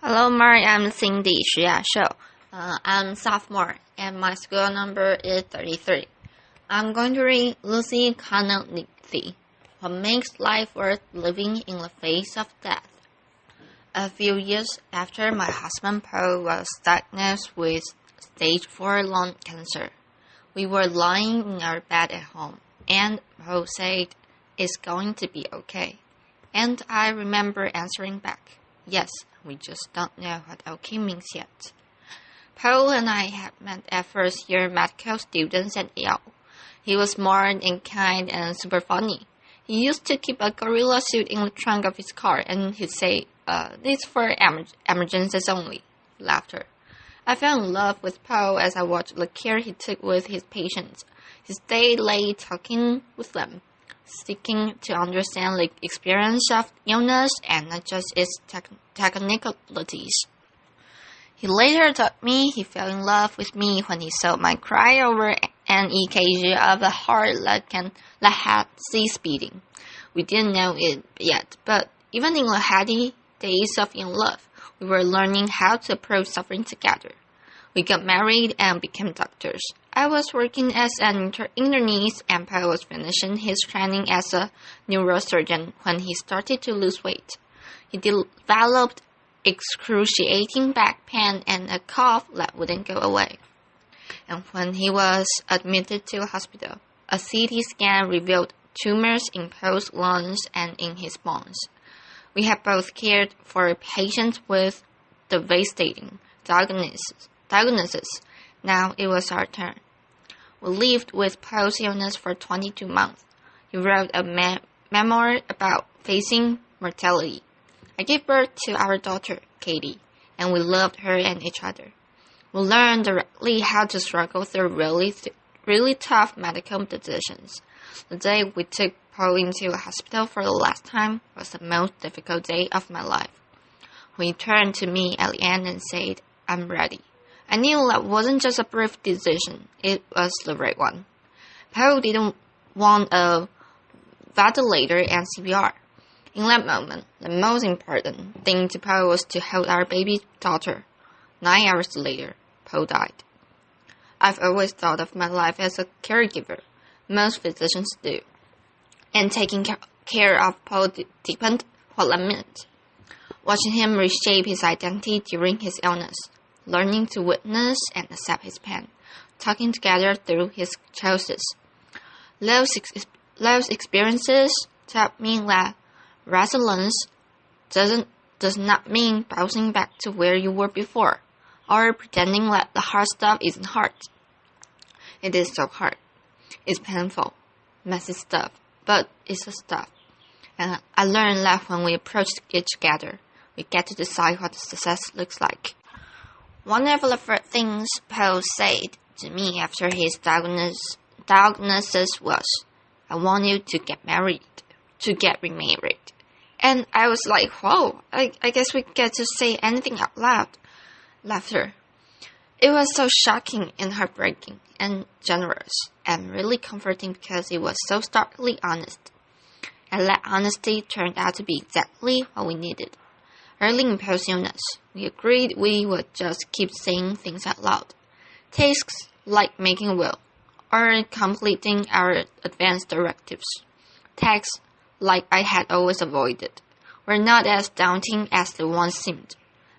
Hello, Mary. I'm Cindy Xu Yashou. I'm sophomore, and my school number is 33. I'm going to read Lucy Kalanithi, What Makes Life Worth Living in the Face of Death. A few years after my husband Paul was diagnosed with stage 4 lung cancer, we were lying in our bed at home, and Paul said, "It's going to be okay." And I remember answering back, "Yes, we just don't know what okay means yet." Paul and I had met at first-year medical students at Yale. He was smart and kind and super funny. He used to keep a gorilla suit in the trunk of his car, and he'd say, "This for emergencies only." Laughter. I fell in love with Paul as I watched the care he took with his patients. He stayed late talking with them, seeking to understand the experience of illness and not just its technicalities. He later told me he fell in love with me when he saw my cry over an EKG of a heart that had ceased beating. We didn't know it yet, but even in the heady days of in love, we were learning how to approach suffering together. We got married and became doctors. I was working as an internist, and Paul was finishing his training as a neurosurgeon when he started to lose weight. He developed excruciating back pain and a cough that wouldn't go away. And when he was admitted to a hospital, a CT scan revealed tumors in Paul's lungs and in his bones. We had both cared for patients with devastating diagnosis. Now it was our turn. We lived with Paul's illness for 22 months. He wrote a memoir about facing mortality. I gave birth to our daughter, Katie, and we loved her and each other. We learned directly how to struggle through really tough medical decisions. The day we took Paul into a hospital for the last time was the most difficult day of my life. When he turned to me at the end and said, "I'm ready," I knew that wasn't just a brief decision, it was the right one. Paul didn't want a ventilator and CPR. In that moment, the most important thing to Paul was to hold our baby daughter. 9 hours later, Paul died. I've always thought of my life as a caregiver. Most physicians do. And taking care of Paul deepened what that meant. Watching him reshape his identity during his illness, learning to witness and accept his pain, talking together through his choices. Those experiences taught me that resilience does not mean bouncing back to where you were before, or pretending that the hard stuff isn't hard. It is so hard. It's painful, messy stuff, but it's the stuff. And I learned that when we approach it together, we get to decide what success looks like. One of the first things Paul said to me after his diagnosis was, "I want you to get remarried." And I was like, whoa, I guess we get to say anything out loud. Laughter. It was so shocking and heartbreaking and generous and really comforting because it was so starkly honest. And that honesty turned out to be exactly what we needed. Early in Paul's illness, we agreed we would just keep saying things out loud. Tasks like making a will or completing our advance directives. Tasks like I had always avoided were not as daunting as they once seemed.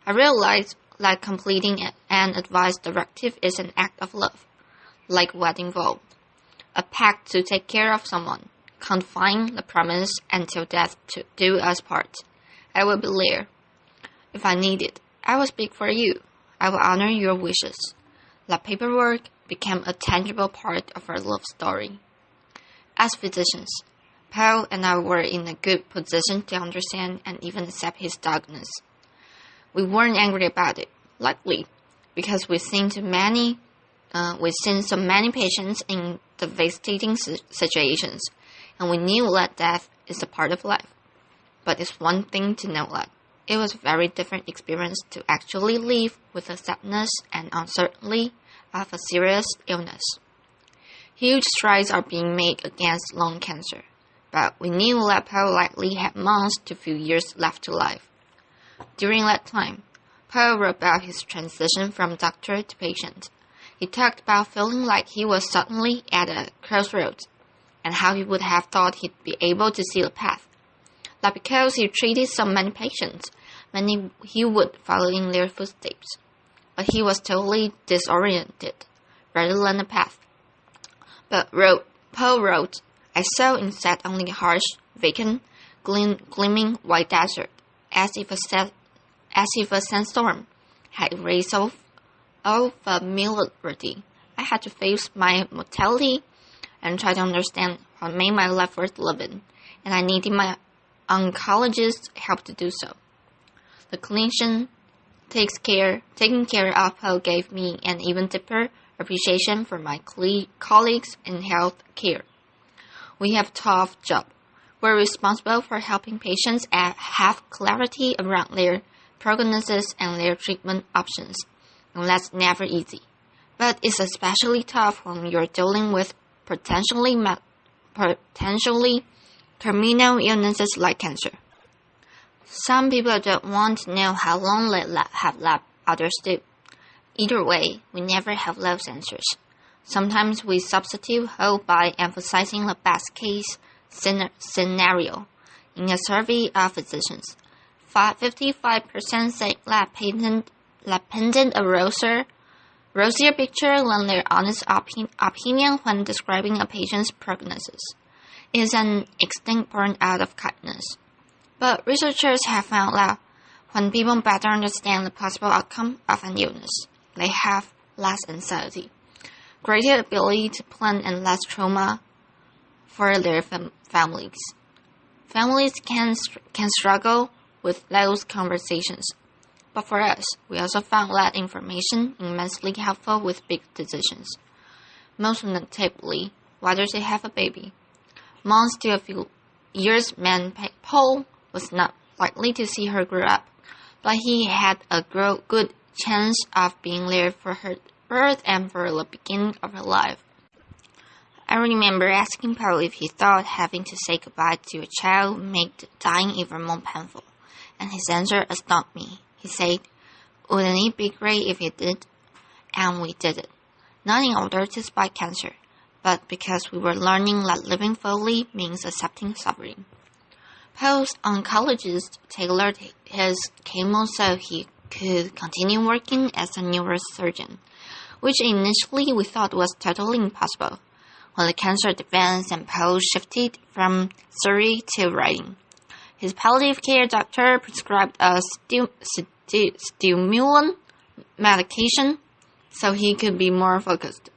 I realized that completing an advice directive is an act of love, like wedding vow, a pact to take care of someone, confirming the promise until death to do us part. I will be there. If I need it, I will speak for you. I will honor your wishes. That paperwork became a tangible part of our love story. As physicians, Paul and I were in a good position to understand and even accept his diagnosis. We weren't angry about it, likely because we've seen so many patients in devastating situations, and we knew that death is a part of life. But it's one thing to know that. It was a very different experience to actually live with the sadness and uncertainty of a serious illness. Huge strides are being made against lung cancer, but we knew that Paul likely had months to few years left to life. During that time, Paul wrote about his transition from doctor to patient. He talked about feeling like he was suddenly at a crossroads, and how he would have thought he'd be able to see the path. That because he treated so many patients, he would follow in their footsteps. But he was totally disoriented, rather than a path. But Paul wrote, I saw instead only a harsh, vacant, gleaming white desert, as if a sandstorm had erased all familiarity. I had to face my mortality and try to understand what made my life worth living, and I needed my oncologist's help to do so. The clinician taking care of Paul gave me an even deeper appreciation for my colleagues in health care. We have a tough job. We're responsible for helping patients have clarity around their prognosis and their treatment options, and that's never easy. But it's especially tough when you're dealing with potentially terminal illnesses like cancer. Some people don't want to know how long they have left, others do. Either way, we never have those answers. Sometimes we substitute hope by emphasizing the best case scenario. In a survey of physicians, 55% say that painted a rosier picture than their honest opinion when describing a patient's prognosis. It is an instinct born out of kindness. But researchers have found that when people better understand the possible outcome of an illness, they have less anxiety, greater ability to plan, and less trauma for their families. Families can struggle with those conversations. But for us, we also found that information immensely helpful with big decisions. Most notably, whether to have a baby. Months to a few years man Paul was not likely to see her grow up, but he had a good chance of being there for her birth and for the beginning of her life. I remember asking Paul if he thought having to say goodbye to a child would make dying even more painful, and his answer astounded me. He said, wouldn't it be great if it did? And we did it. Not in order to spite cancer, but because we were learning that living fully means accepting suffering. Paul's oncologist tailored his chemo so he could continue working as a neurosurgeon, which initially we thought was totally impossible. When the cancer advanced and Paul shifted from surgery to writing, his palliative care doctor prescribed a stimulant medication so he could be more focused.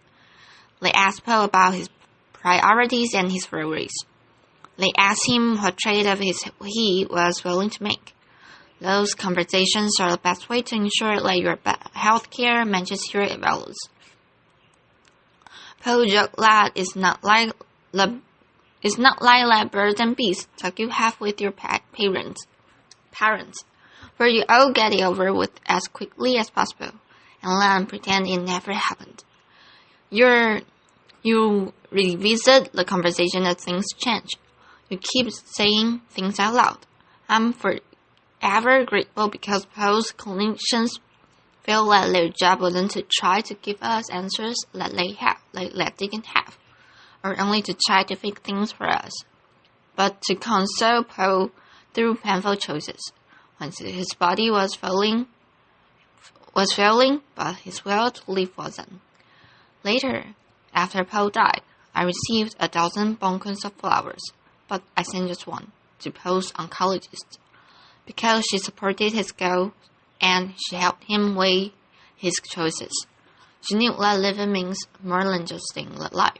They asked Paul about his priorities and his worries. They asked him what trade-off he was willing to make. Those conversations are the best way to ensure that your healthcare matches your values. Paul joked that it's not like that birds and bees talk you have with your parents, where you all get it over with as quickly as possible, and then pretend it never happened. You revisit the conversation as things change. You keep saying things out loud. I'm forever grateful because Paul's clinicians feel that their job wasn't to try to give us answers that they didn't have, or only to try to fix things for us, but to console Paul through painful choices. When his body was failing, but his will to live wasn't. Later, after Paul died, I received 12 bunches of flowers, but I sent just one to Paul's oncologist because she supported his goal and she helped him weigh his choices. She knew that living means more than just staying alive.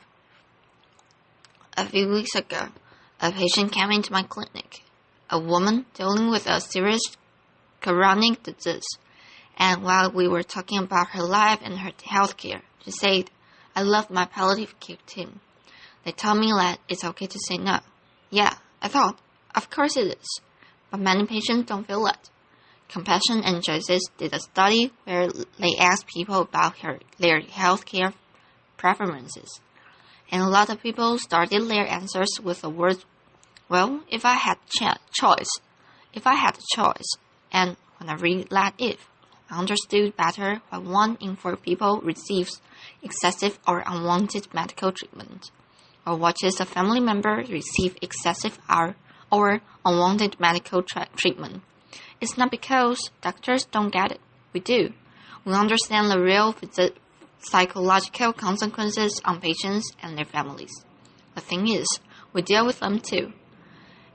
A few weeks ago, a patient came into my clinic, a woman dealing with a serious chronic disease, and while we were talking about her life and her health care, she said, I love my palliative care team. They told me that it's okay to say no. Yeah, I thought, of course it is. But many patients don't feel that. Compassion and Choices did a study where they asked people about their healthcare preferences. And a lot of people started their answers with the words, well, if I had choice. And when I read that if, I understood better why 1 in 4 people receives excessive or unwanted medical treatment, or watches a family member receive excessive or unwanted medical treatment. It's not because doctors don't get it. We do. We understand the real psychological consequences on patients and their families. The thing is, we deal with them too.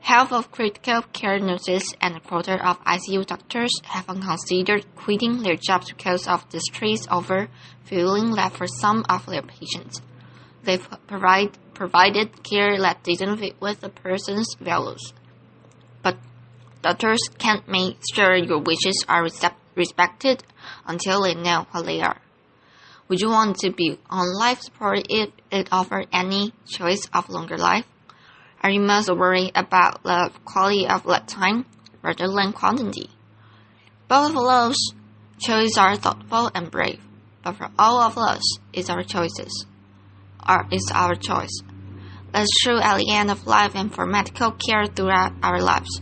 Half of critical care nurses and a quarter of ICU doctors have considered quitting their jobs because of distress over feeling left for some of their patients. They've provided care that didn't fit with the person's values. But doctors can't make sure your wishes are respected until they know what they are. Would you want to be on life support if it offered any choice of longer life? Are you most worried about the quality of that time rather than quantity? Both of those choices are thoughtful and brave, but for all of us, it's our choices. It's our choice. That's true at the end of life and for medical care throughout our lives.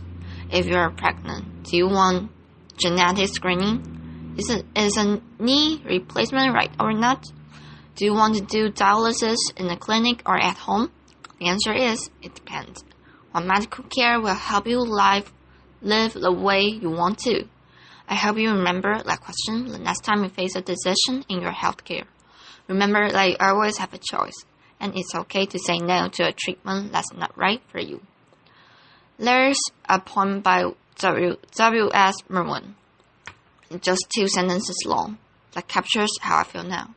If you're pregnant, do you want genetic screening? Is a knee replacement right or not? Do you want to do dialysis in a clinic or at home? The answer is, it depends. While medical care will help you live the way you want to. I hope you remember that question the next time you face a decision in your healthcare. Remember that you always have a choice, and it's okay to say no to a treatment that's not right for you. There's a poem by W.S. Merwin, just 2 sentences long, that captures how I feel now.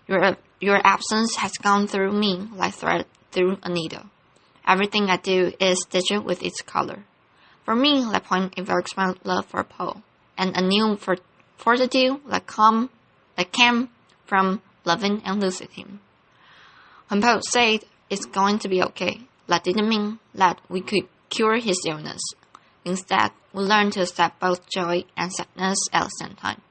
Your absence has gone through me like thread through a needle. Everything I do is stitched with its color. For me, that poem evokes my love for Paul, and a new fortitude that came from loving and losing him. When Paul said, "It's going to be okay," that didn't mean that we could cure his illness. Instead, we learned to accept both joy and sadness at the same time,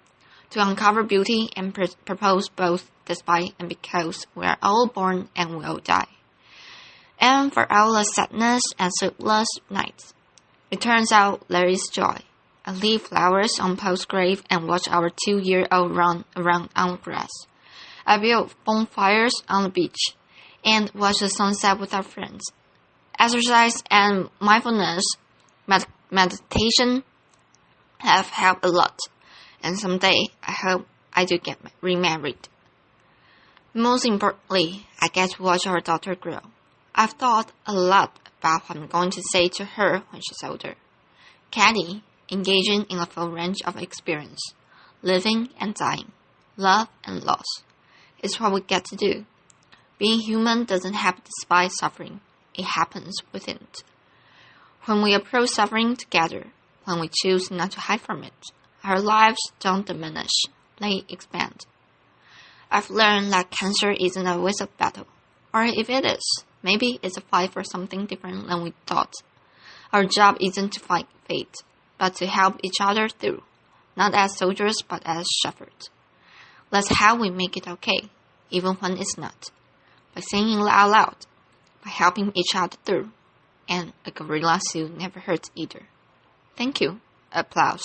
to uncover beauty and propose both despite and because we are all born and we all die. And for all the sadness and sleepless nights, it turns out there is joy. I leave flowers on Paul's grave and watch our 2-year-old run around on grass. I build bonfires on the beach and watch the sunset with our friends. Exercise and mindfulness meditation have helped a lot, and someday I hope I do get remarried. Most importantly, I get to watch our daughter grow. I've thought a lot about what I'm going to say to her when she's older. Katie, engaging in a full range of experience, living and dying, love and loss, is what we get to do. Being human doesn't happen despite suffering. It happens within it. When we approach suffering together, when we choose not to hide from it, our lives don't diminish, they expand. I've learned that cancer isn't always a battle, or if it is, maybe it's a fight for something different than we thought. Our job isn't to fight fate, but to help each other through, not as soldiers but as shepherds. That's how we make it okay, even when it's not. By saying it out loud, by helping each other through, and a gorilla suit never hurts either. Thank you. Applause.